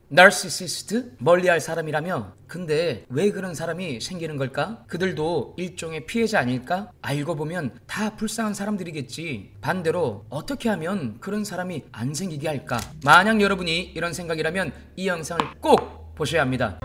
나르시시스트? 멀리할 사람이라며? 근데 왜 그런 사람이 생기는 걸까? 그들도 일종의 피해자 아닐까? 알고 보면 다 불쌍한 사람들이겠지. 반대로 어떻게 하면 그런 사람이 안 생기게 할까? 만약 여러분이 이런 생각이라면 이 영상을 꼭 보셔야 합니다.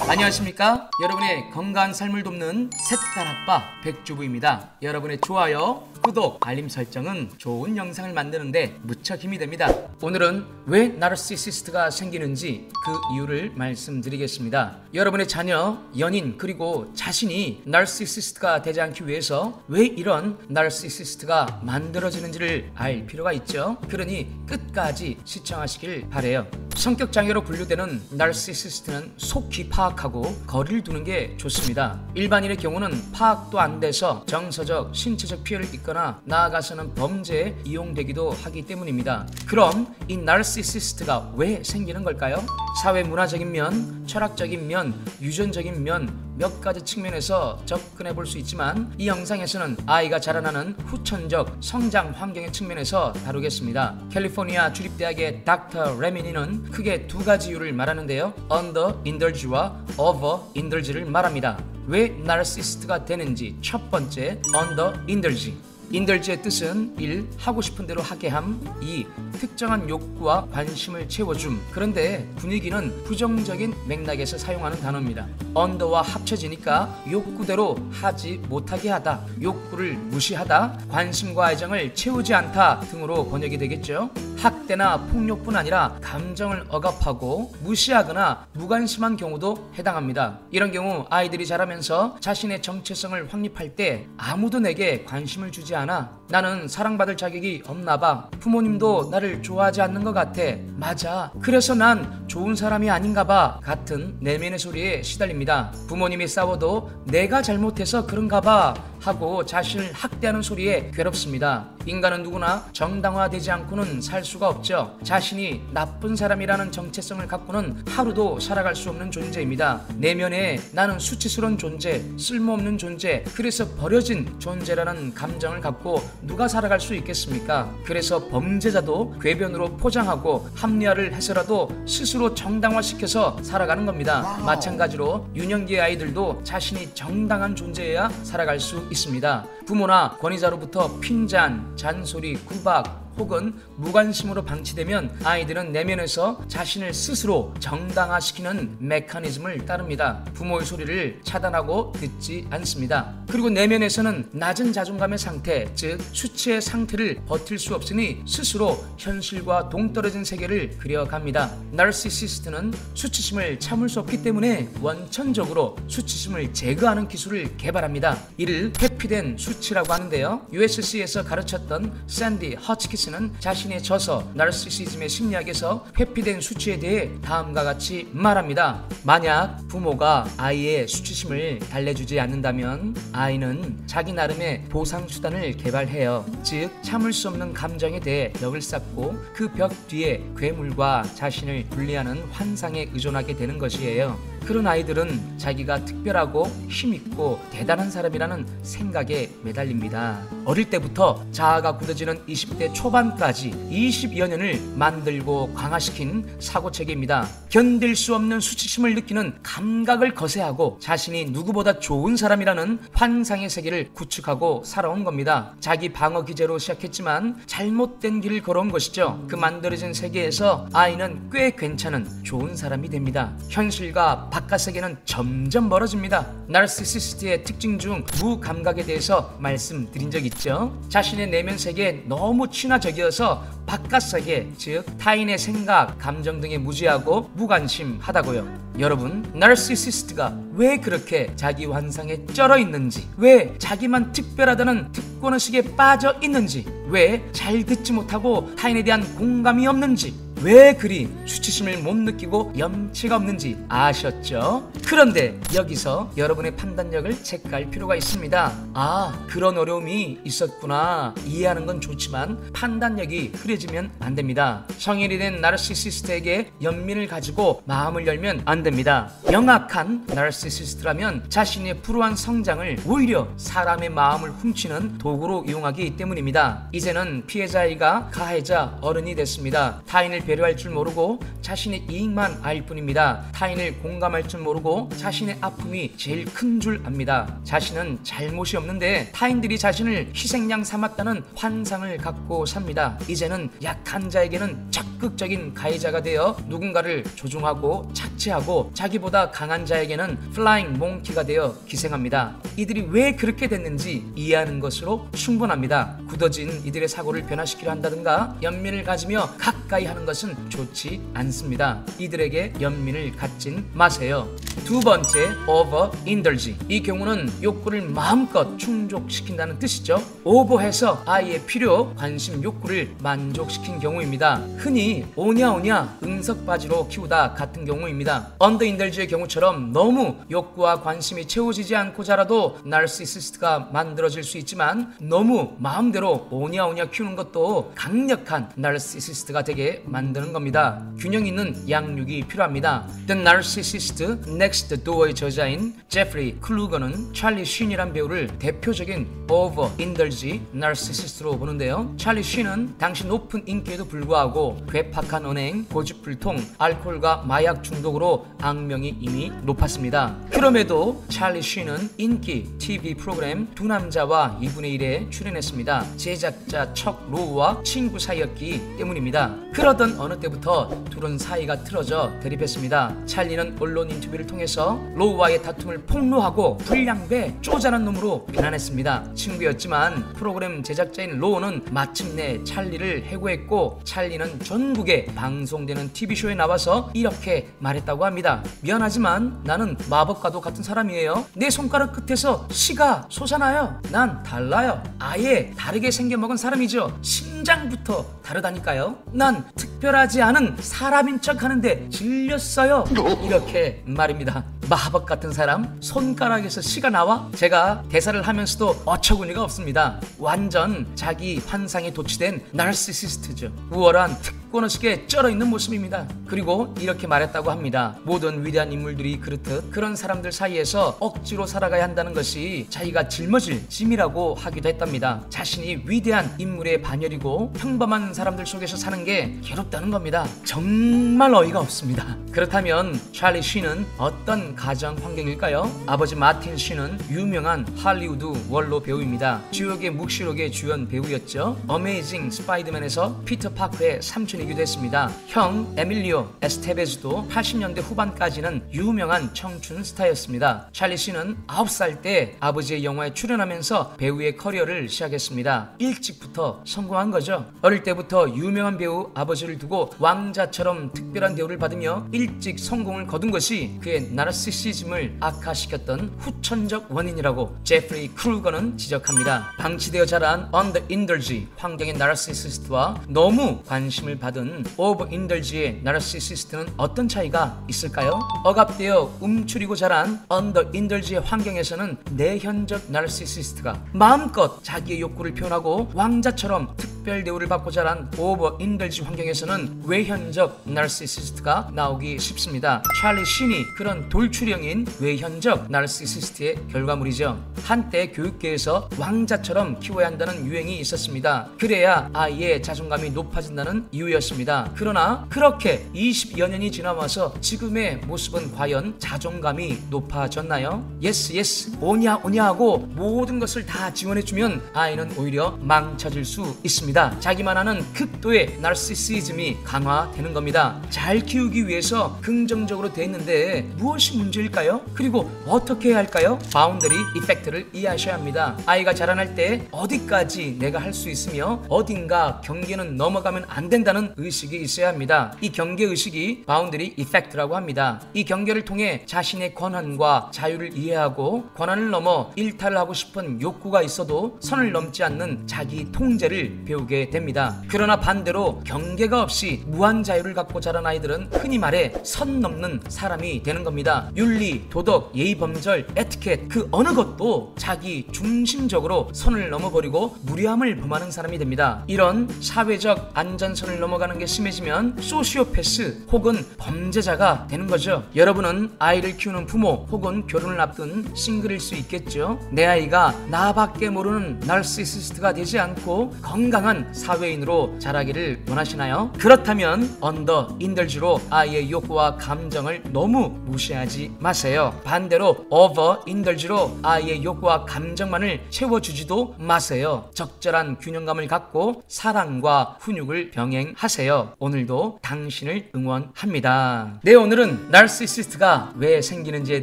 안녕하십니까? 여러분의 건강한 삶을 돕는 색달아빠 백주부입니다. 여러분의 좋아요, 구독, 알림 설정은 좋은 영상을 만드는데 무척 힘이 됩니다. 오늘은 왜 나르시시스트가 생기는지 그 이유를 말씀드리겠습니다. 여러분의 자녀, 연인, 그리고 자신이 나르시시스트가 되지 않기 위해서 왜 이런 나르시시스트가 만들어지는지를 알 필요가 있죠. 그러니 끝까지 시청하시길 바래요. 성격장애로 분류되는 나르시시스트는 속히 파악하고 거리를 두는 게 좋습니다. 일반인의 경우는 파악도 안 돼서 정서적, 신체적 피해를 입거나 나아가서는 범죄에 이용되기도 하기 때문입니다. 그럼 이 나르시시스트가 왜 생기는 걸까요? 사회 문화적인 면, 철학적인 면, 유전적인 면 몇 가지 측면에서 접근해 볼 수 있지만 이 영상에서는 아이가 자라나는 후천적 성장 환경의 측면에서 다루겠습니다. 캘리포니아 주립대학의 닥터 레미니는 크게 두 가지 이유를 말하는데요. 언더인덜지와 오버인덜지를 말합니다. 왜 나르시시스트가 되는지 첫 번째, 언더인덜지. 인덜지의 뜻은 1. 하고 싶은 대로 하게 함. 2. 특정한 욕구와 관심을 채워줌. 그런데 분위기는 부정적인 맥락에서 사용하는 단어입니다. 언더와 합쳐지니까 욕구대로 하지 못하게 하다, 욕구를 무시하다, 관심과 애정을 채우지 않다 등으로 번역이 되겠죠. 학대나 폭력뿐 아니라 감정을 억압하고 무시하거나 무관심한 경우도 해당합니다. 이런 경우 아이들이 자라면서 자신의 정체성을 확립할 때 아무도 내게 관심을 주지 않아. 나는 사랑받을 자격이 없나봐. 부모님도 나를 좋아하지 않는 것 같아. 맞아. 그래서 난 좋은 사람이 아닌가봐. 같은 내면의 소리에 시달립니다. 부모님이 싸워도 내가 잘못해서 그런가봐 하고 자신을 학대하는 소리에 괴롭습니다. 인간은 누구나 정당화되지 않고는 살 수가 없죠. 자신이 나쁜 사람이라는 정체성을 갖고는 하루도 살아갈 수 없는 존재입니다. 내면에 나는 수치스러운 존재, 쓸모없는 존재, 그래서 버려진 존재라는 감정을 갖고 누가 살아갈 수 있겠습니까? 그래서 범죄자도 궤변으로 포장하고 합리화를 해서라도 스스로 정당화시켜서 살아가는 겁니다. 마찬가지로 유년기의 아이들도 자신이 정당한 존재여야 살아갈 수 있습니다. 부모나 권위자로부터 핀잔, 잔소리, 구박 혹은 무관심으로 방치되면 아이들은 내면에서 자신을 스스로 정당화시키는 메커니즘을 따릅니다. 부모의 소리를 차단하고 듣지 않습니다. 그리고 내면에서는 낮은 자존감의 상태, 즉 수치의 상태를 버틸 수 없으니 스스로 현실과 동떨어진 세계를 그려갑니다. 나르시시스트는 수치심을 참을 수 없기 때문에 원천적으로 수치심을 제거하는 기술을 개발합니다. 이를 회피된 수치라고 하는데요. USC에서 가르쳤던 샌디 허치키스는 자신의 저서 나르시시즘의 심리학에서 회피된 수치에 대해 다음과 같이 말합니다. 만약 부모가 아이의 수치심을 달래주지 않는다면 아이는 자기 나름의 보상 수단을 개발해요. 즉 참을 수 없는 감정에 대해 벽을 쌓고 그 벽 뒤에 괴물과 자신을 분리하는 환상에 의존하게 되는 것이에요. 그런 아이들은 자기가 특별하고 힘있고 대단한 사람이라는 생각에 매달립니다. 어릴 때부터 자아가 굳어지는 20대 초반까지 20여 년을 만들고 강화시킨 사고체계입니다. 견딜 수 없는 수치심을 느끼는 감각을 거세하고 자신이 누구보다 좋은 사람이라는 환상의 세계를 구축하고 살아온 겁니다. 자기 방어 기제로 시작했지만 잘못된 길을 걸어온 것이죠. 그 만들어진 세계에서 아이는 꽤 괜찮은 좋은 사람이 됩니다. 현실과 바깥 세계는 점점 멀어집니다. 나르시시스트의 특징 중 무감각에 대해서 말씀드린 적 있죠. 자신의 내면 세계에 너무 친화적이어서 바깥 세계, 즉 타인의 생각, 감정 등에 무지하고 무관심하다고요. 여러분, 나르시시스트가 왜 그렇게 자기 환상에 쩔어 있는지, 왜 자기만 특별하다는 특권의식에 빠져 있는지, 왜 잘 듣지 못하고 타인에 대한 공감이 없는지, 왜 그리 수치심을 못 느끼고 염치가 없는지 아셨죠? 그런데 여기서 여러분의 판단력을 체크할 필요가 있습니다. 아, 그런 어려움이 있었구나 이해하는 건 좋지만 판단력이 흐려지면 안 됩니다. 성인이 된 나르시시스트에게 연민을 가지고 마음을 열면 안 됩니다. 영악한 나르시시스트라면 자신의 불우한 성장을 오히려 사람의 마음을 훔치는 도구로 이용하기 때문입니다. 이제는 피해자이가 가해자 어른이 됐습니다. 타인을 배려할 줄 모르고 자신의 이익만 알 뿐입니다. 타인을 공감할 줄 모르고 자신의 아픔이 제일 큰 줄 압니다. 자신은 잘못이 없는데 타인들이 자신을 희생양 삼았다는 환상을 갖고 삽니다. 이제는 약한 자에게는 적극적인 가해자가 되어 누군가를 조종하고 착취하고 자기보다 강한 자에게는 플라잉 몽키가 되어 기생합니다. 이들이 왜 그렇게 됐는지 이해하는 것으로 충분합니다. 굳어진 이들의 사고를 변화시키려 한다든가 연민을 가지며 가까이 하는 것은 좋지 않습니다. 이들에게 연민을 갖진 마세요. 두 번째, overindulge. 이 경우는 욕구를 마음껏 충족시킨다는 뜻이죠. 오버해서 아이의 필요, 관심, 욕구를 만족시킨 경우입니다. 흔히 오냐오냐 응석바지로 키우다 같은 경우입니다. 언더인들즈의 경우처럼 너무 욕구와 관심이 채워지지 않고 자라도 나르시시스트가 만들어질 수 있지만 너무 마음대로 오냐오냐 키우는 것도 강력한 나르시시스트가 되게 만드는 겁니다. 균형 있는 양육이 필요합니다. The Narcissist Next Door의 저자인 제프리 클루거는 찰리 쉰이란 배우를 대표적인 overindulge narcissist로 보는데요. 찰리 쉰은 당시 높은 인기에도 불구하고 괴팍한 언행, 고집불통, 알코올과 마약 중독으로 악명이 이미 높았습니다. 그럼에도 찰리 쉰은 인기 TV 프로그램 두 남자와 2분의 1에 출연했습니다. 제작자 척 로우와 친구 사이였기 때문입니다. 그러던 어느 때부터 둘은 사이가 틀어져 대립했습니다. 찰리는 언론 인터뷰를 통해서 로우와의 다툼을 폭로하고 불량배 쪼잔한 놈으로 비난했습니다. 친구였지만 프로그램 제작자인 로우는 마침내 찰리를 해고했고 찰리는 전국에 방송되는 TV쇼에 나와서 이렇게 말했다고 합니다. 미안하지만 나는 마법과도 같은 사람이에요. 내 손가락 끝에서 씨가 솟아나요. 난 달라요. 아예 다르게 생겨먹은 사람이죠. 심장부터 다르다니까요. 난 특별하지 않은 사람인 척 하는데 질렸어요. 이렇게 말입니다. 마법 같은 사람? 손가락에서 씨가 나와? 제가 대사를 하면서도 어처구니가 없습니다. 완전 자기 환상에 도취된 나르시시스트죠. 우월한 특권의식에 쩔어있는 모습입니다. 그리고 이렇게 말했다고 합니다. 모든 위대한 인물들이 그렇듯 그런 사람들 사이에서 억지로 살아가야 한다는 것이 자기가 짊어질 짐이라고 하기도 했답니다. 자신이 위대한 인물의 반열이고 평범한 사람들 속에서 사는 게 괴롭다는 겁니다. 정말 어이가 없습니다. 그렇다면 찰리 쉰은 어떤 가정 환경일까요? 아버지 마틴 쉰은 유명한 할리우드 원로 배우입니다. 지옥의 묵시록의 주연 배우였죠. 어메이징 스파이더맨에서 피터 파커의 삼촌이기도 했습니다. 형 에밀리오 에스테베즈도 80년대 후반까지는 유명한 청춘 스타였습니다. 찰리 쉰은 9살 때 아버지의 영화에 출연하면서 배우의 커리어를 시작했습니다. 일찍부터 성공한 거죠. 어릴 때부터 유명한 배우 아버지를 두고 왕자처럼 특별한 대우를 받으며 일찍 성공을 거둔 것이 그의 나르시시즘을 악화시켰던 후천적 원인이라고 제프리 크루거는 지적합니다. 방치되어 자란 언더인들지 환경의 나르시시스트와 너무 관심을 받은 오버인들지의 나르시시스트는 어떤 차이가 있을까요? 억압되어 움츠리고 자란 언더인들지의 환경에서는 내현적 나르시시스트가 마음껏 자기의 욕구를 표현하고 왕자처럼 특별 대우를 받고 자란 오버인들지 환경에서는 외현적 나르시시스트가 나오기 쉽습니다. 찰리 쉰이 그런 돌출형인 외현적 나르시시스트의 결과물이죠. 한때 교육계에서 왕자처럼 키워야 한다는 유행이 있었습니다. 그래야 아이의 자존감이 높아진다는 이유였습니다. 그러나 그렇게 20여 년이 지나와서 지금의 모습은 과연 자존감이 높아졌나요? 예스 오냐 하고 모든 것을 다 지원해주면 아이는 오히려 망쳐질 수 있습니다. 자기만 하는 극도의 나르시시즘이 강화되는 겁니다. 잘 키우기 위해서 긍정적으로 돼 있는데 무엇이 문제일까요? 그리고 어떻게 해야 할까요? 바운더리 이펙트를 이해하셔야 합니다. 아이가 자라날 때 어디까지 내가 할 수 있으며 어딘가 경계는 넘어가면 안 된다는 의식이 있어야 합니다. 이 경계의식이 바운더리 이펙트라고 합니다. 이 경계를 통해 자신의 권한과 자유를 이해하고 권한을 넘어 일탈을 하고 싶은 욕구가 있어도 선을 넘지 않는 자기 통제를 배우게 배우게 됩니다. 그러나 반대로 경계가 없이 무한 자유를 갖고 자란 아이들은 흔히 말해 선 넘는 사람이 되는 겁니다. 윤리, 도덕, 예의, 범절, 에티켓 그 어느 것도 자기 중심적으로 선을 넘어버리고 무례함을 범하는 사람이 됩니다. 이런 사회적 안전선을 넘어가는 게 심해지면 소시오패스 혹은 범죄자가 되는 거죠. 여러분은 아이를 키우는 부모 혹은 결혼을 앞둔 싱글일 수 있겠죠. 내 아이가 나밖에 모르는 나르시시스트가 되지 않고 건강한 사회인으로 자라기를 원하시나요? 그렇다면 언더 인덜즈로 아이의 욕구와 감정을 너무 무시하지 마세요. 반대로 오버 인덜즈로 아이의 욕구와 감정만을 채워주지도 마세요. 적절한 균형감을 갖고 사랑과 훈육을 병행하세요. 오늘도 당신을 응원합니다. 네, 오늘은 나르시시스트가 왜 생기는지에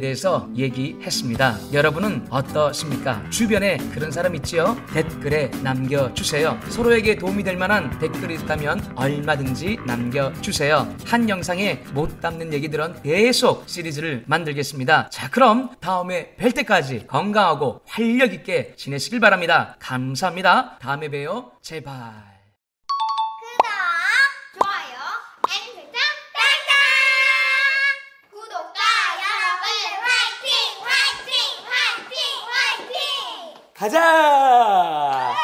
대해서 얘기했습니다. 여러분은 어떠십니까? 주변에 그런 사람 있지요? 댓글에 남겨주세요. 서로에게 도움이 될 만한 댓글이 있다면 얼마든지 남겨주세요. 한 영상에 못 담는 얘기들은 계속 시리즈를 만들겠습니다. 자, 그럼 다음에 뵐 때까지 건강하고 활력 있게 지내시길 바랍니다. 감사합니다. 다음에 봬요. 제발. 구독, 좋아요, 알림 설정, 짱짱! 구독자 여러분 화이팅! 화이팅! 화이팅! 화이팅! 가자!